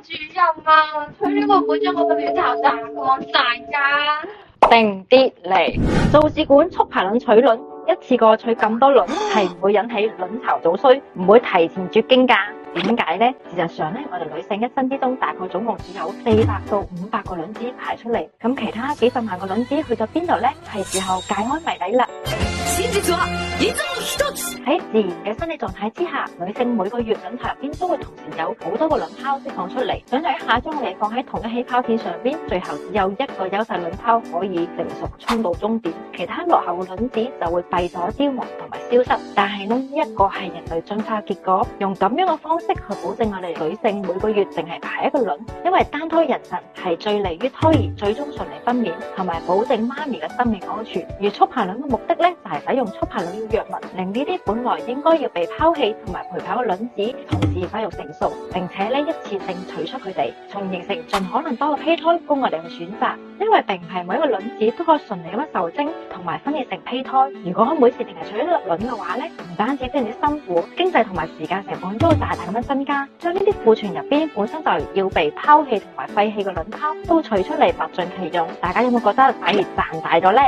主任啊，佢呢個會將我個卵巢炸光晒㗎。定啲嚟，做試管促排卵取卵，一次過取咁多卵係唔會引起卵巢早衰，唔會提前絕經㗎。點解呢？事實上咧，我哋女性一生之中大概總共只有400到500個卵子排出嚟，咁其他幾十萬個卵子去咗邊度呢？係時候解開謎底啦。喺自然嘅生理狀態之下，女性每個月卵巢入邊都會同時有好多個卵泡釋放出嚟。想象一下，將我哋放喺同一起跑線上邊，最後只有一個優勢卵泡可以成熟衝到終點，其他落後嘅卵子就會閉鎖凋亡同埋消失。但係呢一個係人類進化結果，用咁樣嘅方式去保證我哋女性每個月淨係排一個卵，因為單胎妊娠係最利於胎兒最終順利分娩，同埋保證媽咪嘅生命安全。而促排卵嘅目的咧，就係使用促排卵嘅藥物，令呢啲本來應該要被拋棄同埋陪跑嘅卵子同時發育成熟，並且咧一次性取出佢哋，從形成盡可能多嘅胚胎供我哋去選擇。因為並唔係每一個卵子都可以順利咁樣受精同埋分裂成胚胎。如果每次淨係取一粒卵嘅話咧，唔單止非常之辛苦，經濟同埋時間成本都會大大咁樣增加。將呢啲庫存入邊本身就要被拋棄同埋廢棄嘅卵泡都取出嚟，物盡其用，大家有冇覺得反而賺大咗呢？